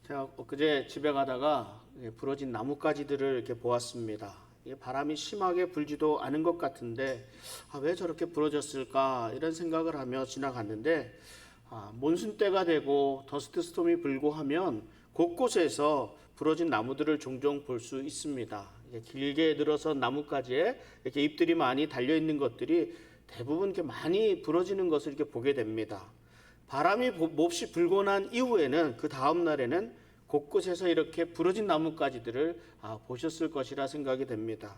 제가 엊그제 집에 가다가 부러진 나뭇가지들을 이렇게 보았습니다. 이게 바람이 심하게 불지도 않은 것 같은데 왜 저렇게 부러졌을까 이런 생각을 하며 지나갔는데 몬순 때가 되고 더스트 스톰이 불고 하면 곳곳에서 부러진 나무들을 종종 볼 수 있습니다. 길게 늘어선 나뭇가지에 이렇게 잎들이 많이 달려 있는 것들이 대부분 이렇게 많이 부러지는 것을 이렇게 보게 됩니다. 바람이 몹시 불고 난 이후에는 그 다음 날에는 곳곳에서 이렇게 부러진 나뭇가지들을 보셨을 것이라 생각이 됩니다.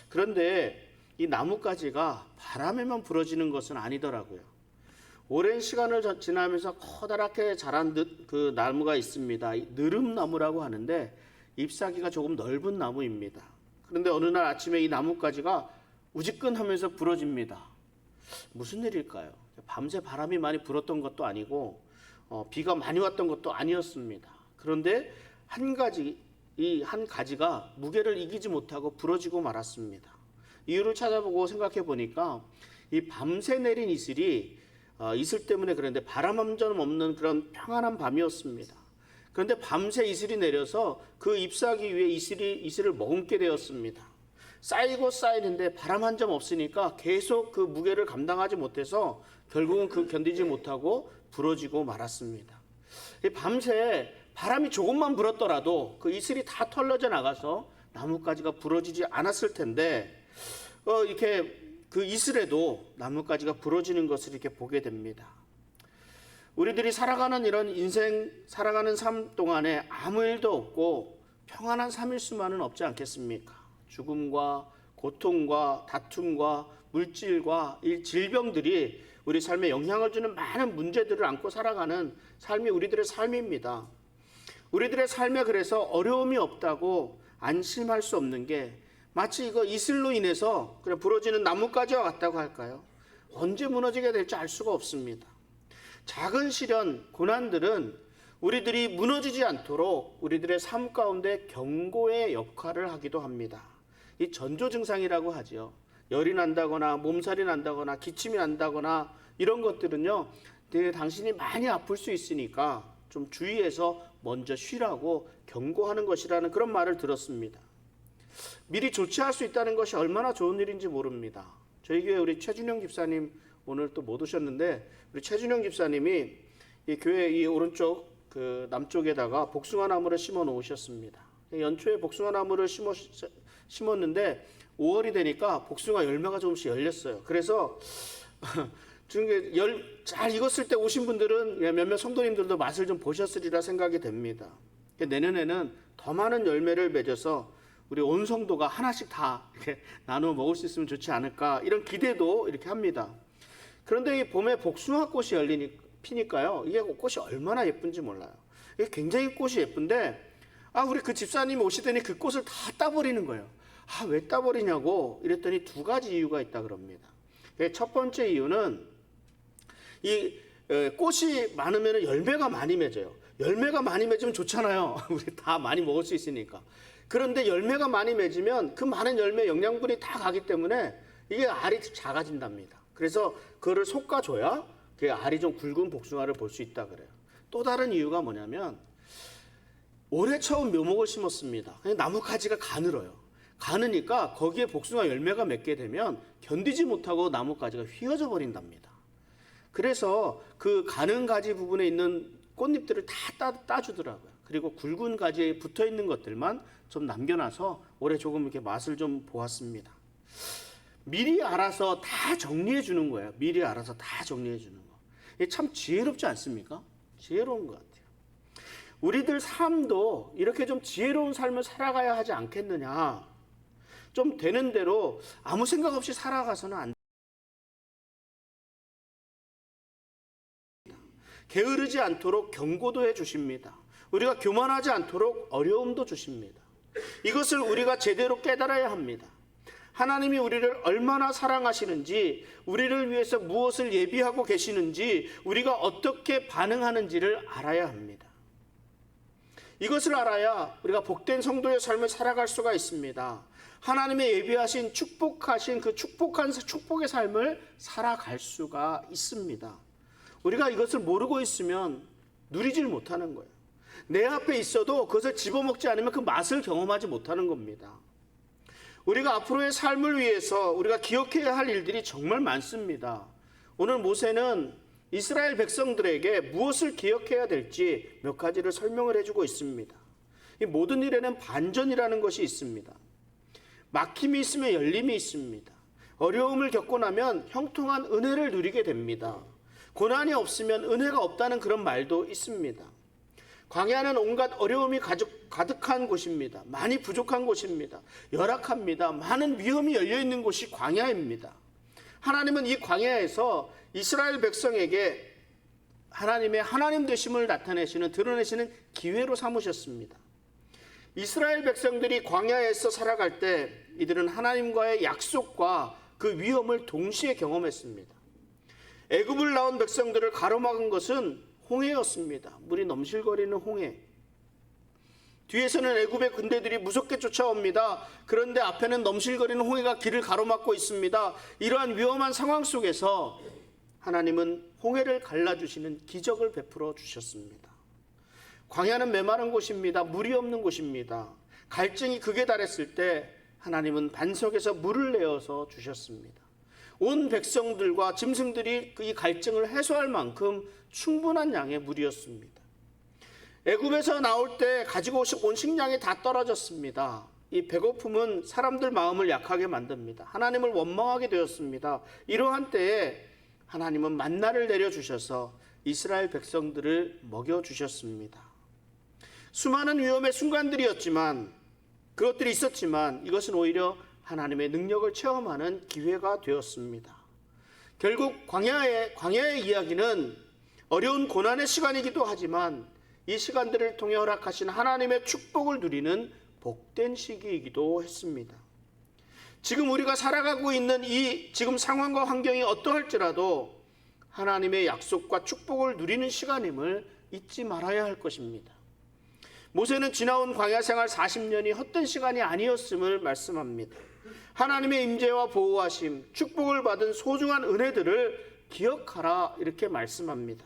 그런데 이 나뭇가지가 바람에만 부러지는 것은 아니더라고요. 오랜 시간을 지나면서 커다랗게 자란 그 나무가 있습니다. 느릅나무라고 하는데 잎사귀가 조금 넓은 나무입니다. 그런데 어느 날 아침에 이 나뭇가지가 우지끈하면서 부러집니다. 무슨 일일까요? 밤새 바람이 많이 불었던 것도 아니고 비가 많이 왔던 것도 아니었습니다. 그런데 이 한 가지가 무게를 이기지 못하고 부러지고 말았습니다. 이유를 찾아보고 생각해 보니까 이 밤새 내린 이슬이 이슬 때문에 그런데 바람 한 점 없는 그런 평안한 밤이었습니다. 그런데 밤새 이슬이 내려서 그 잎사귀 위에 이슬을 머금게 되었습니다. 쌓이고 쌓이는데 바람 한 점 없으니까 계속 그 무게를 감당하지 못해서 결국은 견디지 못하고 부러지고 말았습니다. 밤새 바람이 조금만 불었더라도 그 이슬이 다 털려져 나가서 나뭇가지가 부러지지 않았을 텐데 이렇게 그 이슬에도 나뭇가지가 부러지는 것을 이렇게 보게 됩니다. 우리들이 살아가는 이런 인생 살아가는 삶 동안에 아무 일도 없고 평안한 삶일 수만은 없지 않겠습니까? 죽음과 고통과 다툼과 물질과 이 질병들이 우리 삶에 영향을 주는 많은 문제들을 안고 살아가는 삶이 우리들의 삶입니다. 우리들의 삶에 그래서 어려움이 없다고 안심할 수 없는 게 마치 이거 이슬로 인해서 그냥 부러지는 나뭇가지와 같다고 할까요? 언제 무너지게 될지 알 수가 없습니다. 작은 시련, 고난들은 우리들이 무너지지 않도록 우리들의 삶 가운데 경고의 역할을 하기도 합니다. 이 전조 증상이라고 하죠. 열이 난다거나 몸살이 난다거나 기침이 난다거나 이런 것들은요, 당신이 많이 아플 수 있으니까 좀 주의해서 먼저 쉬라고 경고하는 것이라는 그런 말을 들었습니다. 미리 조치할 수 있다는 것이 얼마나 좋은 일인지 모릅니다. 저희 교회 우리 최준영 집사님 오늘 또 못 오셨는데 우리 최준영 집사님이 이 교회 이 오른쪽 그 남쪽에다가 복숭아 나무를 심어 놓으셨습니다. 연초에 복숭아 나무를 심었는데 5월이 되니까 복숭아 열매가 조금씩 열렸어요. 그래서 잘 익었을 때 오신 분들은 몇몇 성도님들도 맛을 좀 보셨으리라 생각이 됩니다. 내년에는 더 많은 열매를 맺어서 우리 온 성도가 하나씩 다 이렇게 나누어 먹을 수 있으면 좋지 않을까 이런 기대도 이렇게 합니다. 그런데 이 봄에 복숭아 꽃이 피니까요. 이게 꽃이 얼마나 예쁜지 몰라요. 이게 굉장히 꽃이 예쁜데 우리 그 집사님이 오시더니 그 꽃을 다 따버리는 거예요. 왜 따버리냐고 이랬더니 두 가지 이유가 있다 그럽니다. 첫 번째 이유는 이 꽃이 많으면 열매가 많이 맺어요. 열매가 많이 맺으면 좋잖아요. 우리 다 많이 먹을 수 있으니까. 그런데 열매가 많이 맺으면 그 많은 열매 영양분이 다 가기 때문에 이게 알이 작아진답니다. 그래서 그거를 솎아줘야 그 알이 좀 굵은 복숭아를 볼 수 있다 그래요. 또 다른 이유가 뭐냐면 올해 처음 묘목을 심었습니다. 나뭇가지가 가늘어요. 가느니까 거기에 복숭아 열매가 맺게 되면 견디지 못하고 나뭇가지가 휘어져 버린답니다. 그래서 그 가는 가지 부분에 있는 꽃잎들을 다 따주더라고요. 그리고 굵은 가지에 붙어 있는 것들만 좀 남겨놔서 올해 조금 이렇게 맛을 좀 보았습니다. 미리 알아서 다 정리해 주는 거예요. 미리 알아서 다 정리해 주는 거. 이게 참 지혜롭지 않습니까? 지혜로운 것 같아요. 우리들 삶도 이렇게 좀 지혜로운 삶을 살아가야 하지 않겠느냐. 좀 되는 대로 아무 생각 없이 살아가서는 안 됩니다. 게으르지 않도록 경고도 해 주십니다. 우리가 교만하지 않도록 어려움도 주십니다. 이것을 우리가 제대로 깨달아야 합니다. 하나님이 우리를 얼마나 사랑하시는지, 우리를 위해서 무엇을 예비하고 계시는지, 우리가 어떻게 반응하는지를 알아야 합니다. 이것을 알아야 우리가 복된 성도의 삶을 살아갈 수가 있습니다. 하나님의 예비하신 축복하신 그 축복의 삶을 살아갈 수가 있습니다. 우리가 이것을 모르고 있으면 누리질 못하는 거예요. 내 앞에 있어도 그것을 집어먹지 않으면 그 맛을 경험하지 못하는 겁니다. 우리가 앞으로의 삶을 위해서 우리가 기억해야 할 일들이 정말 많습니다. 오늘 모세는 이스라엘 백성들에게 무엇을 기억해야 될지 몇 가지를 설명을 해주고 있습니다. 이 모든 일에는 반전이라는 것이 있습니다. 막힘이 있으면 열림이 있습니다. 어려움을 겪고 나면 형통한 은혜를 누리게 됩니다. 고난이 없으면 은혜가 없다는 그런 말도 있습니다. 광야는 온갖 어려움이 가득한 곳입니다. 많이 부족한 곳입니다. 열악합니다. 많은 위험이 열려있는 곳이 광야입니다. 하나님은 이 광야에서 이스라엘 백성에게 하나님의 하나님 되심을 드러내시는 기회로 삼으셨습니다. 이스라엘 백성들이 광야에서 살아갈 때 이들은 하나님과의 약속과 그 위험을 동시에 경험했습니다. 애굽을 나온 백성들을 가로막은 것은 홍해였습니다. 물이 넘실거리는 홍해. 뒤에서는 애굽의 군대들이 무섭게 쫓아옵니다. 그런데 앞에는 넘실거리는 홍해가 길을 가로막고 있습니다. 이러한 위험한 상황 속에서 하나님은 홍해를 갈라주시는 기적을 베풀어 주셨습니다. 광야는 메마른 곳입니다. 물이 없는 곳입니다. 갈증이 극에 달했을 때 하나님은 반석에서 물을 내어서 주셨습니다. 온 백성들과 짐승들이 이 갈증을 해소할 만큼 충분한 양의 물이었습니다. 애굽에서 나올 때 가지고 온 식량이 다 떨어졌습니다. 이 배고픔은 사람들 마음을 약하게 만듭니다. 하나님을 원망하게 되었습니다. 이러한 때에 하나님은 만나를 내려주셔서 이스라엘 백성들을 먹여주셨습니다. 수많은 위험의 순간들이었지만 그것들이 있었지만 이것은 오히려 하나님의 능력을 체험하는 기회가 되었습니다. 결국 광야의 이야기는 어려운 고난의 시간이기도 하지만 이 시간들을 통해 허락하신 하나님의 축복을 누리는 복된 시기이기도 했습니다. 지금 우리가 살아가고 있는 이 지금 상황과 환경이 어떠할지라도 하나님의 약속과 축복을 누리는 시간임을 잊지 말아야 할 것입니다. 모세는 지나온 광야 생활 40년이 헛된 시간이 아니었음을 말씀합니다. 하나님의 임재와 보호하심, 축복을 받은 소중한 은혜들을 기억하라 이렇게 말씀합니다.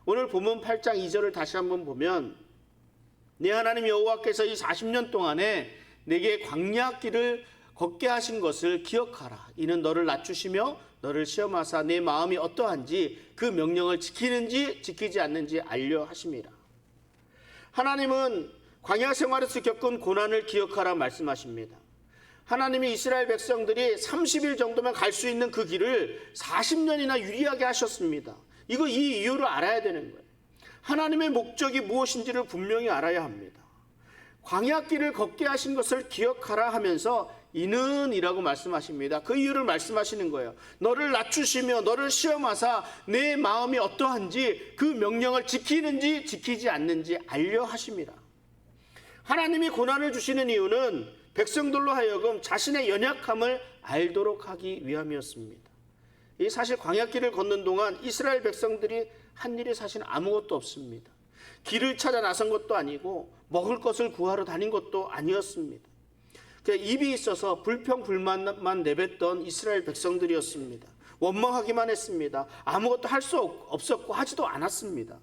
오늘 본문 8장 2절을 다시 한번 보면 네 하나님 여호와께서 이 40년 동안에 내게 광야길을 걷게 하신 것을 기억하라. 이는 너를 낮추시며 너를 시험하사 내 마음이 어떠한지 그 명령을 지키는지 지키지 않는지 알려 하심이라. 하나님은 광야 생활에서 겪은 고난을 기억하라 말씀하십니다. 하나님이 이스라엘 백성들이 30일 정도면 갈 수 있는 그 길을 40년이나 유리하게 하셨습니다. 이 이유를 알아야 되는 거예요. 하나님의 목적이 무엇인지를 분명히 알아야 합니다. 광야길을 걷게 하신 것을 기억하라 하면서 이는 이라고 말씀하십니다. 그 이유를 말씀하시는 거예요. 너를 낮추시며 너를 시험하사 내 마음이 어떠한지 그 명령을 지키는지 지키지 않는지 알려 하심이라. 하나님이 고난을 주시는 이유는 백성들로 하여금 자신의 연약함을 알도록 하기 위함이었습니다. 이 사실 광야길을 걷는 동안 이스라엘 백성들이 한 일이 사실 아무것도 없습니다. 길을 찾아 나선 것도 아니고 먹을 것을 구하러 다닌 것도 아니었습니다. 입이 있어서 불평불만만 내뱉던 이스라엘 백성들이었습니다. 원망하기만 했습니다. 아무것도 할 수 없었고 하지도 않았습니다.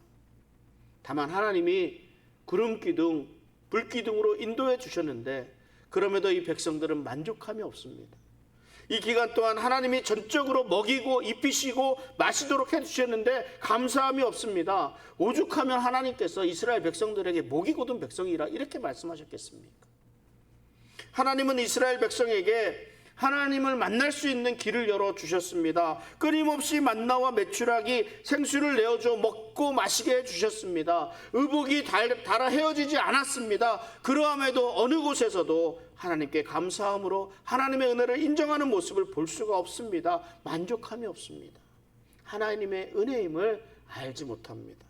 다만 하나님이 구름기둥, 불기둥으로 인도해 주셨는데 그럼에도 이 백성들은 만족함이 없습니다. 이 기간 동안 하나님이 전적으로 먹이고 입히시고 마시도록 해주셨는데 감사함이 없습니다. 오죽하면 하나님께서 이스라엘 백성들에게 목이 곧은 백성이라 이렇게 말씀하셨겠습니까? 하나님은 이스라엘 백성에게 하나님을 만날 수 있는 길을 열어주셨습니다. 끊임없이 만나와 메추라기 생수를 내어줘 먹고 마시게 해주셨습니다. 의복이 달아 헤어지지 않았습니다. 그러함에도 어느 곳에서도 하나님께 감사함으로 하나님의 은혜를 인정하는 모습을 볼 수가 없습니다. 만족함이 없습니다. 하나님의 은혜임을 알지 못합니다.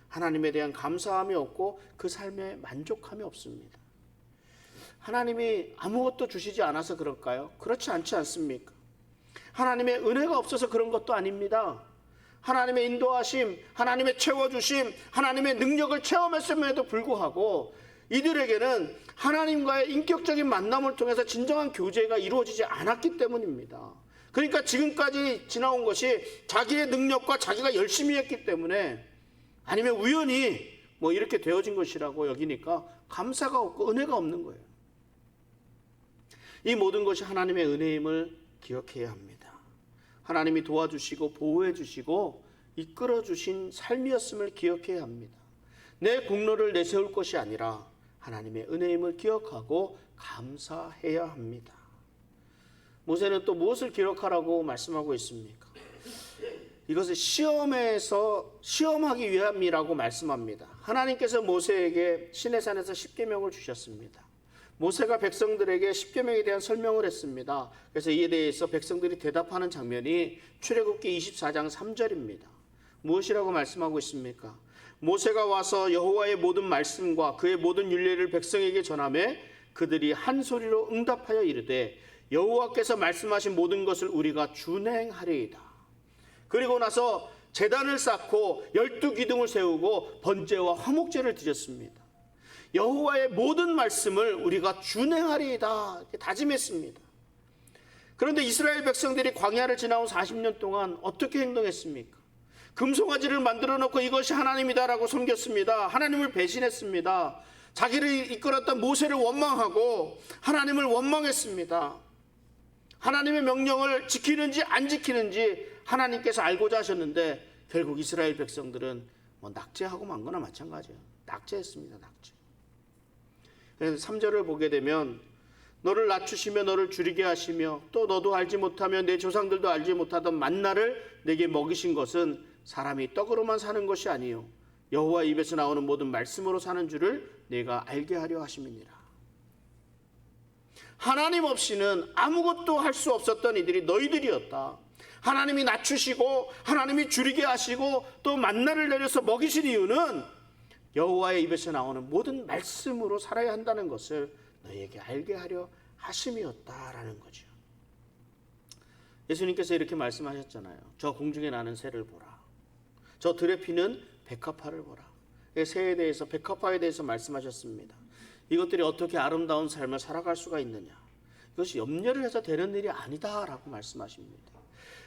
하나님에 대한 감사함이 없고 그 삶에 만족함이 없습니다. 하나님이 아무것도 주시지 않아서 그럴까요? 그렇지 않지 않습니까? 하나님의 은혜가 없어서 그런 것도 아닙니다. 하나님의 인도하심, 하나님의 채워주심, 하나님의 능력을 체험했음에도 불구하고 이들에게는 하나님과의 인격적인 만남을 통해서 진정한 교제가 이루어지지 않았기 때문입니다. 그러니까 지금까지 지나온 것이 자기의 능력과 자기가 열심히 했기 때문에 아니면 우연히 뭐 이렇게 되어진 것이라고 여기니까 감사가 없고 은혜가 없는 거예요. 이 모든 것이 하나님의 은혜임을 기억해야 합니다. 하나님이 도와주시고 보호해 주시고 이끌어 주신 삶이었음을 기억해야 합니다. 내 공로를 내세울 것이 아니라 하나님의 은혜임을 기억하고 감사해야 합니다. 모세는 또 무엇을 기록하라고 말씀하고 있습니까? 이것을 시험하기 위함이라고 말씀합니다. 하나님께서 모세에게 시내산에서 십계명을 주셨습니다. 모세가 백성들에게 십계명에 대한 설명을 했습니다. 그래서 이에 대해서 백성들이 대답하는 장면이 출애굽기 24장 3절입니다. 무엇이라고 말씀하고 있습니까? 모세가 와서 여호와의 모든 말씀과 그의 모든 율례를 백성에게 전하매 그들이 한 소리로 응답하여 이르되 여호와께서 말씀하신 모든 것을 우리가 준행하리이다. 그리고 나서 제단을 쌓고 12기둥을 세우고 번제와 화목제를 드렸습니다. 여호와의 모든 말씀을 우리가 준행하리이다 이렇게 다짐했습니다. 그런데 이스라엘 백성들이 광야를 지나온 40년 동안 어떻게 행동했습니까? 금송아지를 만들어 놓고 이것이 하나님이다라고 섬겼습니다. 하나님을 배신했습니다. 자기를 이끌었던 모세를 원망하고 하나님을 원망했습니다. 하나님의 명령을 지키는지 안 지키는지 하나님께서 알고자 하셨는데 결국 이스라엘 백성들은 낙제하고 만 거나 마찬가지예요. 낙제했습니다. 낙제. 그래서 3절을 보게 되면 너를 낮추시며 너를 줄이게 하시며 또 너도 알지 못하며 내 조상들도 알지 못하던 만나를 내게 먹이신 것은 사람이 떡으로만 사는 것이 아니요 여호와 입에서 나오는 모든 말씀으로 사는 줄을 내가 알게 하려 하심이니라. 하나님 없이는 아무것도 할 수 없었던 이들이 너희들이었다. 하나님이 낮추시고 하나님이 줄이게 하시고 또 만나를 내려서 먹이신 이유는 여호와의 입에서 나오는 모든 말씀으로 살아야 한다는 것을 너희에게 알게 하려 하심이었다라는 거죠. 예수님께서 이렇게 말씀하셨잖아요. 저 공중에 나는 새를 보라. 저 들에 피는 백합화를 보라. 새에 대해서 백합화에 대해서 말씀하셨습니다. 이것들이 어떻게 아름다운 삶을 살아갈 수가 있느냐. 이것이 염려를 해서 되는 일이 아니다라고 말씀하십니다.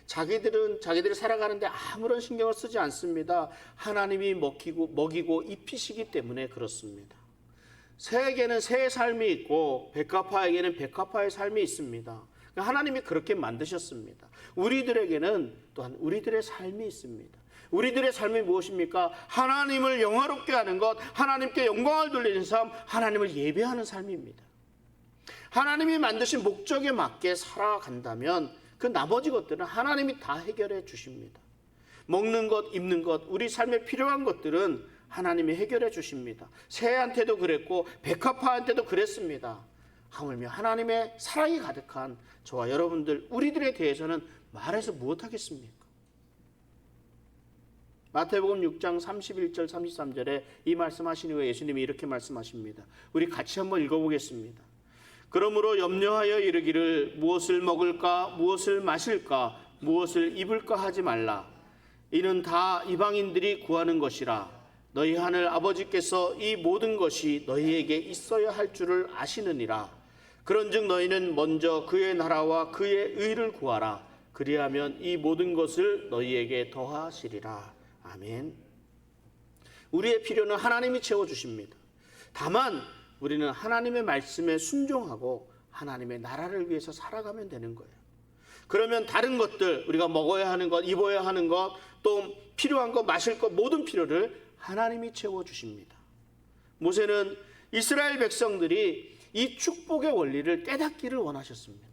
자기들이 살아가는데 아무런 신경을 쓰지 않습니다. 하나님이 먹이고 입히시기 때문에 그렇습니다. 새에게는 새의 삶이 있고 백합화에게는 백합화의 삶이 있습니다. 하나님이 그렇게 만드셨습니다. 우리들에게는 또한 우리들의 삶이 있습니다. 우리들의 삶이 무엇입니까? 하나님을 영화롭게 하는 것, 하나님께 영광을 돌리는 삶, 하나님을 예배하는 삶입니다. 하나님이 만드신 목적에 맞게 살아간다면 그 나머지 것들은 하나님이 다 해결해 주십니다. 먹는 것, 입는 것, 우리 삶에 필요한 것들은 하나님이 해결해 주십니다. 새한테도 그랬고 백합화한테도 그랬습니다. 하물며 하나님의 사랑이 가득한 저와 여러분들, 우리들에 대해서는 말해서 무엇하겠습니까? 마태복음 6장 31절 33절에 이 말씀하신 후에 예수님이 이렇게 말씀하십니다. 우리 같이 한번 읽어보겠습니다. 그러므로 염려하여 이르기를 무엇을 먹을까 무엇을 마실까 무엇을 입을까 하지 말라. 이는 다 이방인들이 구하는 것이라. 너희 하늘 아버지께서 이 모든 것이 너희에게 있어야 할 줄을 아시느니라. 그런즉 너희는 먼저 그의 나라와 그의 의를 구하라. 그리하면 이 모든 것을 너희에게 더하시리라. 아멘. 우리의 필요는 하나님이 채워주십니다. 다만 우리는 하나님의 말씀에 순종하고 하나님의 나라를 위해서 살아가면 되는 거예요. 그러면 다른 것들, 우리가 먹어야 하는 것, 입어야 하는 것, 또 필요한 것, 마실 것, 모든 필요를 하나님이 채워주십니다. 모세는 이스라엘 백성들이 이 축복의 원리를 깨닫기를 원하셨습니다.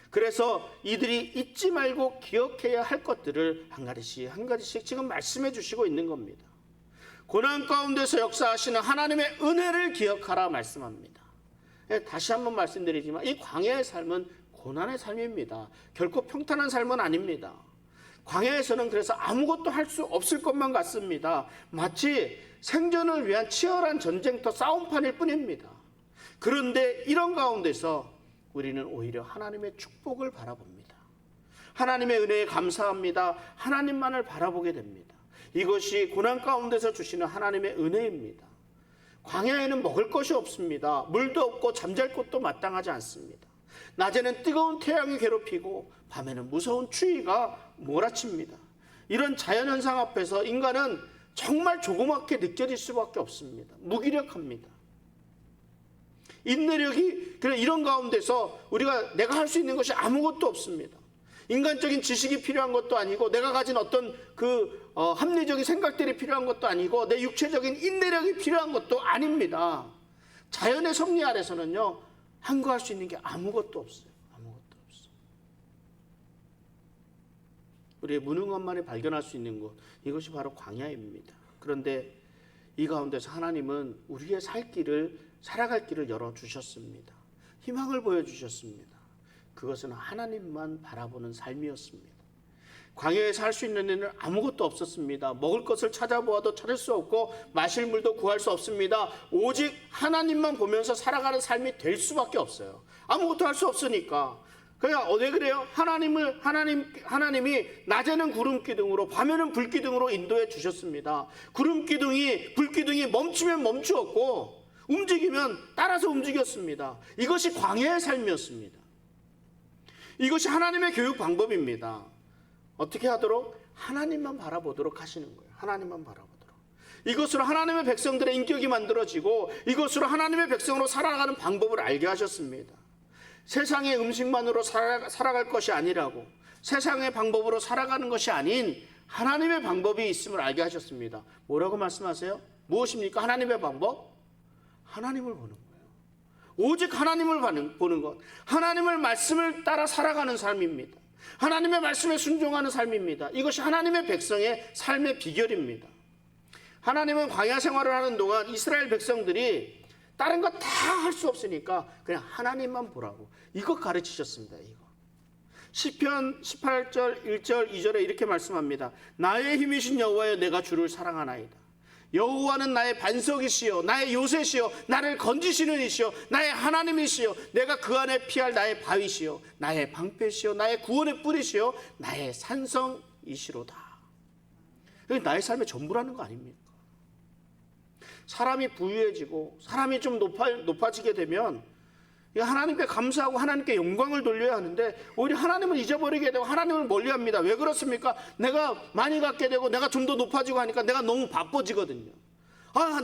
그래서 이들이 잊지 말고 기억해야 할 것들을 한 가지씩 지금 말씀해 주시고 있는 겁니다. 고난 가운데서 역사하시는 하나님의 은혜를 기억하라 말씀합니다. 다시 한번 말씀드리지만 이 광야의 삶은 고난의 삶입니다. 결코 평탄한 삶은 아닙니다. 광야에서는 그래서 아무것도 할 수 없을 것만 같습니다. 마치 생존을 위한 치열한 전쟁터 싸움판일 뿐입니다. 그런데 이런 가운데서 우리는 오히려 하나님의 축복을 바라봅니다. 하나님의 은혜에 감사합니다. 하나님만을 바라보게 됩니다. 이것이 고난 가운데서 주시는 하나님의 은혜입니다. 광야에는 먹을 것이 없습니다. 물도 없고 잠잘 곳도 마땅하지 않습니다. 낮에는 뜨거운 태양이 괴롭히고 밤에는 무서운 추위가 몰아칩니다. 이런 자연현상 앞에서 인간은 정말 조그맣게 느껴질 수밖에 없습니다. 무기력합니다. 인내력이 그래 이런 가운데서 내가 할 수 있는 것이 아무것도 없습니다. 인간적인 지식이 필요한 것도 아니고 내가 가진 어떤 합리적인 생각들이 필요한 것도 아니고 내 육체적인 인내력이 필요한 것도 아닙니다. 자연의 섭리 아래서는요 한거할 수 있는 게 아무것도 없어요. 아무것도 없어요. 우리의 무능함만이 발견할 수 있는 것, 이것이 바로 광야입니다. 그런데 이 가운데서 하나님은 우리의 살아갈 길을 열어주셨습니다. 희망을 보여주셨습니다. 그것은 하나님만 바라보는 삶이었습니다. 광야에 살 수 있는 데는 아무것도 없었습니다. 먹을 것을 찾아보아도 찾을 수 없고 마실 물도 구할 수 없습니다. 오직 하나님만 보면서 살아가는 삶이 될 수밖에 없어요. 아무것도 할 수 없으니까. 그냥 왜 그래요? 하나님이 낮에는 구름 기둥으로 밤에는 불 기둥으로 인도해 주셨습니다. 구름 기둥이 불 기둥이 멈추면 멈추었고 움직이면 따라서 움직였습니다. 이것이 광야의 삶이었습니다. 이것이 하나님의 교육 방법입니다. 어떻게 하도록? 하나님만 바라보도록 하시는 거예요. 하나님만 바라보도록. 이것으로 하나님의 백성들의 인격이 만들어지고 이것으로 하나님의 백성으로 살아가는 방법을 알게 하셨습니다. 세상의 음식만으로 살아갈 것이 아니라고, 세상의 방법으로 살아가는 것이 아닌 하나님의 방법이 있음을 알게 하셨습니다. 뭐라고 말씀하세요? 무엇입니까? 하나님의 방법? 하나님을 보는 거예요. 오직 하나님을 보는 것, 하나님의 말씀을 따라 살아가는 삶입니다. 하나님의 말씀에 순종하는 삶입니다. 이것이 하나님의 백성의 삶의 비결입니다. 하나님은 광야 생활을 하는 동안 이스라엘 백성들이 다른 거 다 할 수 없으니까 그냥 하나님만 보라고 이거 가르치셨습니다. 이거 시편 18절 1절 2절에 이렇게 말씀합니다. 나의 힘이신 여호와여, 내가 주를 사랑하나이다. 여호와는 나의 반석이시여, 나의 요새시여, 나를 건지시는 이시여, 나의 하나님이시여, 내가 그 안에 피할 나의 바위시여, 나의 방패시여, 나의 구원의 뿌리시여, 나의 산성이시로다. 이게 나의 삶의 전부라는 거 아닙니까? 사람이 부유해지고 사람이 좀 높아지게 되면 하나님께 감사하고 하나님께 영광을 돌려야 하는데 오히려 하나님을 잊어버리게 되고 하나님을 멀리합니다. 왜 그렇습니까? 내가 많이 갖게 되고 내가 좀 더 높아지고 하니까 내가 너무 바빠지거든요.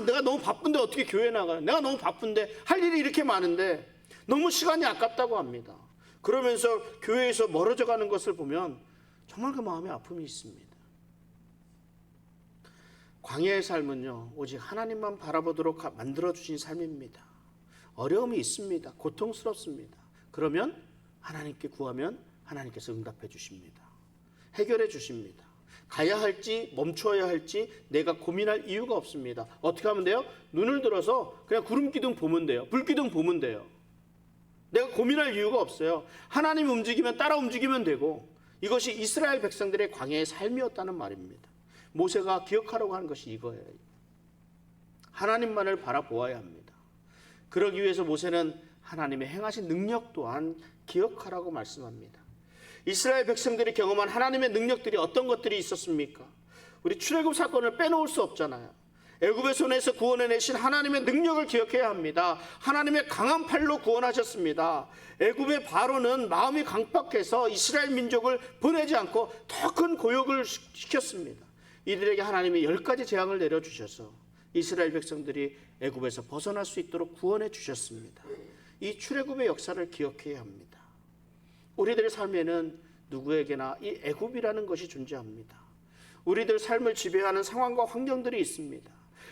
내가 너무 바쁜데 어떻게 교회 나가요? 내가 너무 바쁜데 할 일이 이렇게 많은데 너무 시간이 아깝다고 합니다. 그러면서 교회에서 멀어져 가는 것을 보면 정말 그 마음에 아픔이 있습니다. 광야의 삶은요 오직 하나님만 바라보도록 만들어주신 삶입니다. 어려움이 있습니다. 고통스럽습니다. 그러면 하나님께 구하면 하나님께서 응답해 주십니다. 해결해 주십니다. 가야 할지 멈춰야 할지 내가 고민할 이유가 없습니다. 어떻게 하면 돼요? 눈을 들어서 그냥 구름 기둥 보면 돼요. 불 기둥 보면 돼요. 내가 고민할 이유가 없어요. 하나님 움직이면 따라 움직이면 되고, 이것이 이스라엘 백성들의 광야의 삶이었다는 말입니다. 모세가 기억하라고 하는 것이 이거예요. 하나님만을 바라보아야 합니다. 그러기 위해서 모세는 하나님의 행하신 능력 또한 기억하라고 말씀합니다. 이스라엘 백성들이 경험한 하나님의 능력들이 어떤 것들이 있었습니까? 우리 출애굽 사건을 빼놓을 수 없잖아요. 애굽의 손에서 구원해내신 하나님의 능력을 기억해야 합니다. 하나님의 강한 팔로 구원하셨습니다. 애굽의 바로는 마음이 강팍해서 이스라엘 민족을 보내지 않고 더 큰 고역을 시켰습니다. 이들에게 하나님이 10가지 재앙을 내려주셔서 이스라엘 백성들이 애굽에서 벗어날 수 있도록 구원해 주셨습니다. 이 출애굽의 역사를 기억해야 합니다. 우리들의 삶에는 누구에게나 이 애굽이라는 것이 존재합니다. 우리들 삶을 지배하는 상황과 환경들이 있습니다.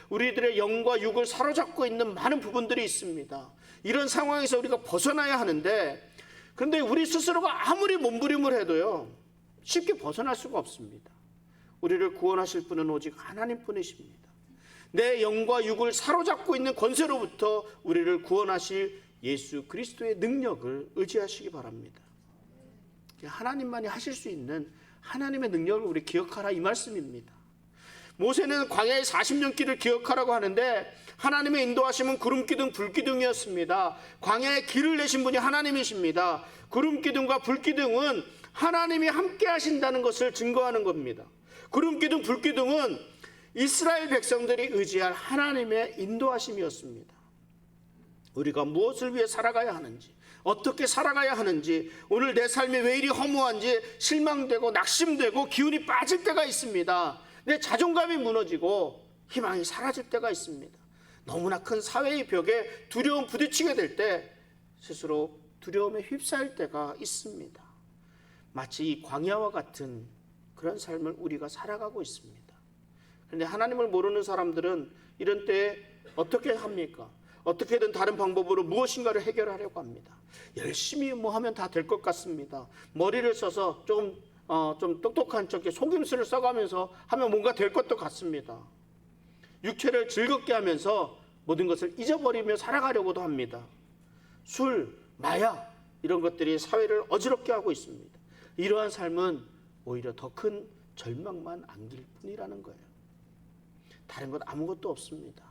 우리들의 영과 육을 사로잡고 있는 많은 부분들이 있습니다. 이런 상황에서 우리가 벗어나야 하는데, 그런데 우리 스스로가 아무리 몸부림을 해도요 쉽게 벗어날 수가 없습니다. 우리를 구원하실 분은 오직 하나님뿐이십니다. 내 영과 육을 사로잡고 있는 권세로부터 우리를 구원하실 예수 그리스도의 능력을 의지하시기 바랍니다. 하나님만이 하실 수 있는 하나님의 능력을 우리 기억하라, 이 말씀입니다. 모세는 광야의 40년 길을 기억하라고 하는데 하나님의 인도하심은 구름기둥 불기둥이었습니다. 광야의 길을 내신 분이 하나님이십니다. 구름기둥과 불기둥은 하나님이 함께 하신다는 것을 증거하는 겁니다. 구름기둥 불기둥은 이스라엘 백성들이 의지할 하나님의 인도하심이었습니다. 우리가 무엇을 위해 살아가야 하는지, 어떻게 살아가야 하는지, 오늘 내 삶이 왜 이리 허무한지 실망되고 낙심되고 기운이 빠질 때가 있습니다. 내 자존감이 무너지고 희망이 사라질 때가 있습니다. 너무나 큰 사회의 벽에 두려움 부딪히게 될 때 스스로 두려움에 휩싸일 때가 있습니다. 마치 이 광야와 같은 그런 삶을 우리가 살아가고 있습니다. 그런데 하나님을 모르는 사람들은 이런 때에 어떻게 합니까? 어떻게든 다른 방법으로 무엇인가를 해결하려고 합니다. 열심히 뭐 하면 다 될 것 같습니다. 머리를 써서 좀 똑똑한 척 속임수를 써가면서 하면 뭔가 될 것도 같습니다. 육체를 즐겁게 하면서 모든 것을 잊어버리며 살아가려고도 합니다. 술, 마약 이런 것들이 사회를 어지럽게 하고 있습니다. 이러한 삶은 오히려 더 큰 절망만 안길 뿐이라는 거예요. 다른 것 아무것도 없습니다.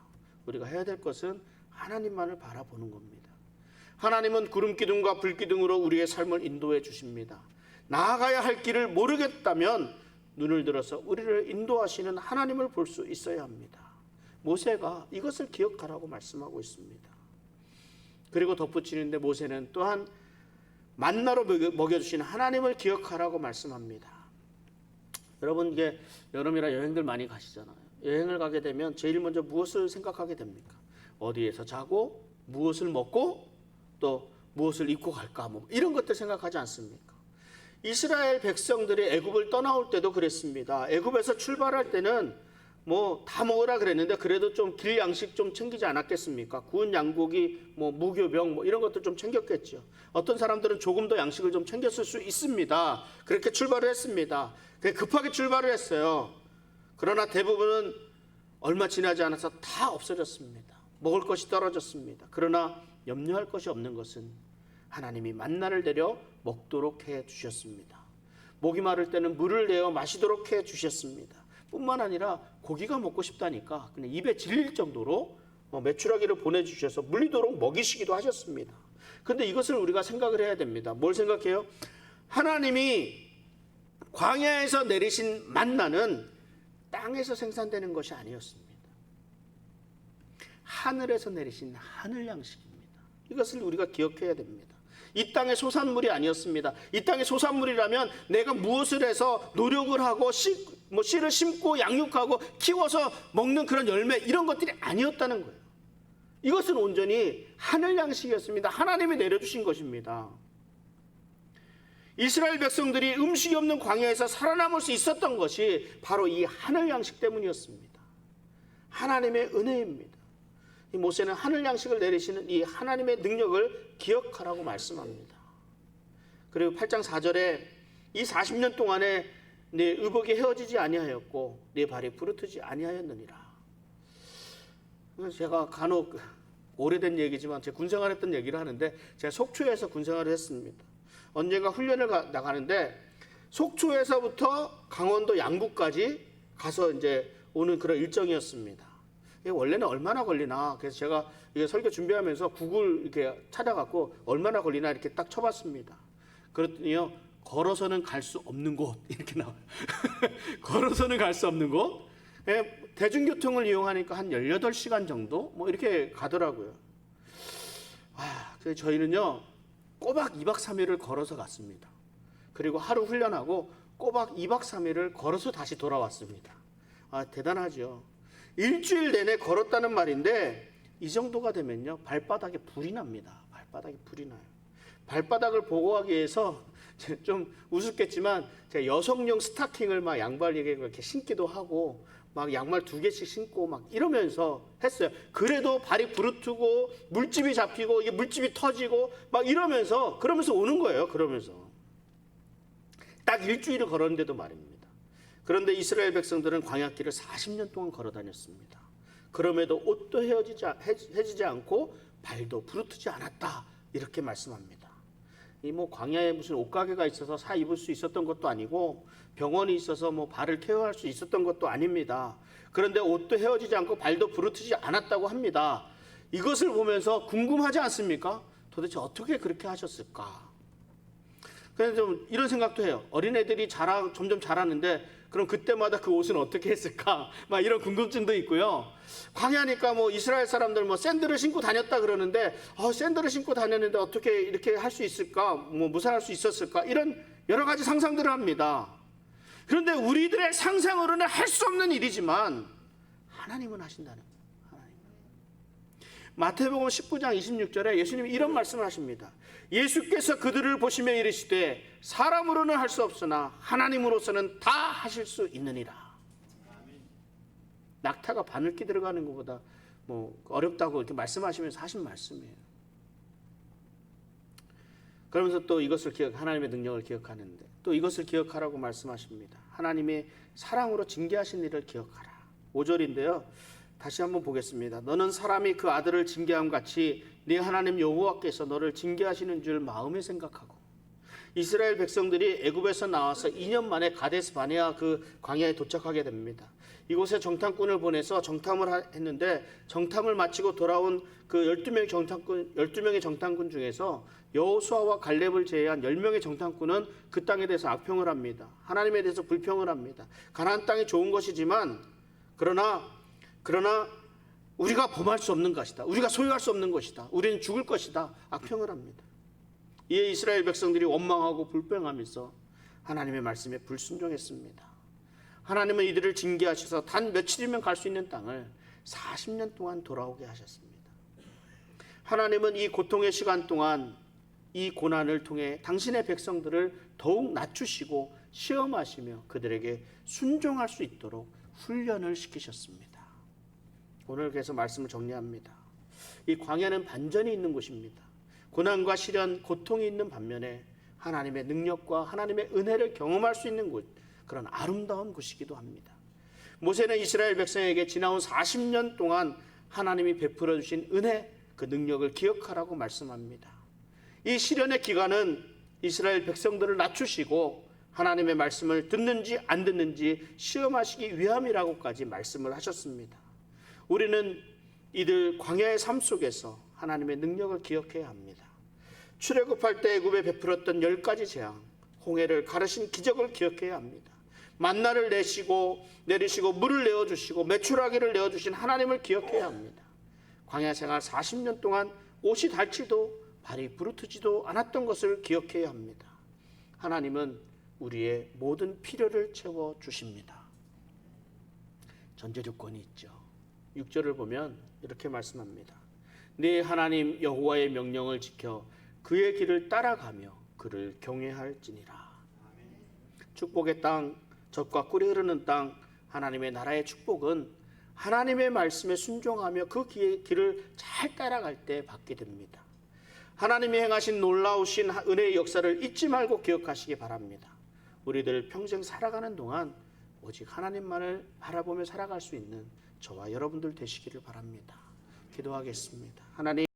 우리가 해야 될 것은 하나님만을 바라보는 겁니다. 하나님은 구름 기둥과 불 기둥으로 우리의 삶을 인도해 주십니다. 나아가야 할 길을 모르겠다면 눈을 들어서 우리를 인도하시는 하나님을 볼 수 있어야 합니다. 모세가 이것을 기억하라고 말씀하고 있습니다. 그리고 덧붙이는데 모세는 또한 만나로 먹여주신 하나님을 기억하라고 말씀합니다. 여러분, 이게 여름이라 여행들 많이 가시잖아요. 여행을 가게 되면 제일 먼저 무엇을 생각하게 됩니까? 어디에서 자고 무엇을 먹고 또 무엇을 입고 갈까, 뭐 이런 것들 생각하지 않습니까? 이스라엘 백성들이 애굽을 떠나올 때도 그랬습니다. 애굽에서 출발할 때는 뭐 다 먹으라 그랬는데 그래도 좀 길 양식 좀 챙기지 않았겠습니까? 구운 양고기, 뭐 무교병, 뭐 이런 것들 좀 챙겼겠죠. 어떤 사람들은 조금 더 양식을 좀 챙겼을 수 있습니다. 그렇게 출발을 했습니다. 급하게 출발을 했어요. 그러나 대부분은 얼마 지나지 않아서 다 없어졌습니다. 먹을 것이 떨어졌습니다. 그러나 염려할 것이 없는 것은 하나님이 만나를 내려 먹도록 해 주셨습니다. 목이 마를 때는 물을 내어 마시도록 해 주셨습니다. 뿐만 아니라 고기가 먹고 싶다니까 그냥 입에 질릴 정도로 메추라기를 보내주셔서 물리도록 먹이시기도 하셨습니다. 그런데 이것을 우리가 생각을 해야 됩니다. 뭘 생각해요? 하나님이 광야에서 내리신 만나는 땅에서 생산되는 것이 아니었습니다. 하늘에서 내리신 하늘 양식입니다. 이것을 우리가 기억해야 됩니다. 이 땅의 소산물이 아니었습니다. 이 땅의 소산물이라면 내가 무엇을 해서 노력을 하고 씨를 심고 양육하고 키워서 먹는 그런 열매 이런 것들이 아니었다는 거예요. 이것은 온전히 하늘 양식이었습니다. 하나님이 내려주신 것입니다. 이스라엘 백성들이 음식이 없는 광야에서 살아남을 수 있었던 것이 바로 이 하늘 양식 때문이었습니다. 하나님의 은혜입니다. 이 모세는 하늘 양식을 내리시는 이 하나님의 능력을 기억하라고 말씀합니다. 그리고 8장 4절에 이 40년 동안에 내 의복이 헤어지지 아니하였고 내 발이 부르트지 아니하였느니라. 제가 간혹 오래된 얘기지만 제가 군생활했던 얘기를 하는데 제가 속초에서 군생활을 했습니다. 언젠가 훈련을 나가는데 속초에서부터 강원도 양구까지 가서 이제 오는 그런 일정이었습니다. 원래는 얼마나 걸리나 그래서 제가 이게 설교 준비하면서 구글 이렇게 찾아갖고 얼마나 걸리나 이렇게 딱 쳐봤습니다. 그랬더니요, 걸어서는 갈 수 없는 곳 이렇게 나와요. 걸어서는 갈 수 없는 곳. 대중교통을 이용하니까 한 18시간 정도 뭐 이렇게 가더라고요. 그래서 저희는요 꼬박 2박 3일을 걸어서 갔습니다. 그리고 하루 훈련하고 꼬박 2박 3일을 걸어서 다시 돌아왔습니다. 대단하죠. 일주일 내내 걸었다는 말인데 이 정도가 되면요 발바닥에 불이 납니다. 발바닥에 불이 나요. 발바닥을 보호하기 위해서 좀 우습겠지만 제가 여성용 스타킹을 막 양발에게 이렇게 신기도 하고 막 양말 2개씩 신고 막 이러면서 했어요. 그래도 발이 부르트고 물집이 잡히고 이게 물집이 터지고 막 이러면서 그러면서 오는 거예요. 그러면서 딱 일주일을 걸었는데도 말입니다. 그런데 이스라엘 백성들은 광야길을 40년 동안 걸어 다녔습니다. 그럼에도 옷도 헤어지지 않고 발도 부르트지 않았다 이렇게 말씀합니다. 이 뭐 광야에 무슨 옷가게가 있어서 사 입을 수 있었던 것도 아니고 병원이 있어서 뭐 발을 케어할 수 있었던 것도 아닙니다. 그런데 옷도 헤어지지 않고 발도 부르트지 않았다고 합니다. 이것을 보면서 궁금하지 않습니까? 도대체 어떻게 그렇게 하셨을까? 그래서 좀 이런 생각도 해요. 어린애들이 점점 자라는데 그럼 그때마다 그 옷은 어떻게 했을까? 막 이런 궁금증도 있고요. 광야니까 뭐 이스라엘 사람들 뭐 샌들을 신고 다녔다 그러는데 샌들을 신고 다녔는데 어떻게 이렇게 할 수 있을까? 뭐 무산할 수 있었을까? 이런 여러 가지 상상들을 합니다. 그런데 우리들의 상상으로는 할 수 없는 일이지만 하나님은 하신다는 거예요. 하나님. 마태복음 19장 26절에 예수님이 이런 말씀을 하십니다. 예수께서 그들을 보시며 이르시되 사람으로는 할 수 없으나 하나님으로서는 다 하실 수 있느니라. 낙타가 바늘기 들어가는 것보다 어렵다고 이렇게 말씀하시면서 하신 말씀이에요. 그러면서 또 이것을 하나님의 능력을 기억하는데 또 이것을 기억하라고 말씀하십니다. 하나님의 사랑으로 징계하신 일을 기억하라. 5절인데요. 다시 한번 보겠습니다. 너는 사람이 그 아들을 징계함 같이 네 하나님 여호와께서 너를 징계하시는 줄 마음에 생각하고. 이스라엘 백성들이 애굽에서 나와서 2년 만에 가데스 바네아 그 광야에 도착하게 됩니다. 이곳에 정탐꾼을 보내서 정탐을 했는데 정탐을 마치고 돌아온 그 12명의 정탐꾼 중에서 여호수아와 갈렙을 제외한 10명의 정탐꾼은 그 땅에 대해서 악평을 합니다. 하나님에 대해서 불평을 합니다. 가나안 땅이 좋은 것이지만 그러나 우리가 범할 수 없는 것이다. 우리가 소유할 수 없는 것이다. 우리는 죽을 것이다. 악평을 합니다. 이에 이스라엘 백성들이 원망하고 불평하면서 하나님의 말씀에 불순종했습니다. 하나님은 이들을 징계하셔서 단 며칠이면 갈 수 있는 땅을 40년 동안 돌아오게 하셨습니다. 하나님은 이 고통의 시간 동안 이 고난을 통해 당신의 백성들을 더욱 낮추시고 시험하시며 그들에게 순종할 수 있도록 훈련을 시키셨습니다. 오늘 그래서 말씀을 정리합니다. 이 광야는 반전이 있는 곳입니다. 고난과 시련, 고통이 있는 반면에 하나님의 능력과 하나님의 은혜를 경험할 수 있는 곳, 그런 아름다운 곳이기도 합니다. 모세는 이스라엘 백성에게 지나온 40년 동안 하나님이 베풀어 주신 은혜, 그 능력을 기억하라고 말씀합니다. 이 시련의 기간은 이스라엘 백성들을 낮추시고 하나님의 말씀을 듣는지 안 듣는지 시험하시기 위함이라고까지 말씀을 하셨습니다. 우리는 이들 광야의 삶 속에서 하나님의 능력을 기억해야 합니다. 출애굽할 때 애굽에 베풀었던 10가지 재앙, 홍해를 가르신 기적을 기억해야 합니다. 만나를 내리시고 물을 내어주시고 메추라기를 내어주신 하나님을 기억해야 합니다. 광야 생활 40년 동안 옷이 닳지도 발이 부르트지도 않았던 것을 기억해야 합니다. 하나님은 우리의 모든 필요를 채워주십니다. 전제 조건이 있죠. 6절을 보면 이렇게 말씀합니다. 네 하나님 여호와의 명령을 지켜 그의 길을 따라가며 그를 경외할지니라. 축복의 땅, 젖과 꿀이 흐르는 땅, 하나님의 나라의 축복은 하나님의 말씀에 순종하며 그 길을 잘 따라갈 때 받게 됩니다. 하나님이 행하신 놀라우신 은혜의 역사를 잊지 말고 기억하시기 바랍니다. 우리들 평생 살아가는 동안 오직 하나님만을 바라보며 살아갈 수 있는 저와 여러분들 되시기를 바랍니다. 기도하겠습니다. 하나님,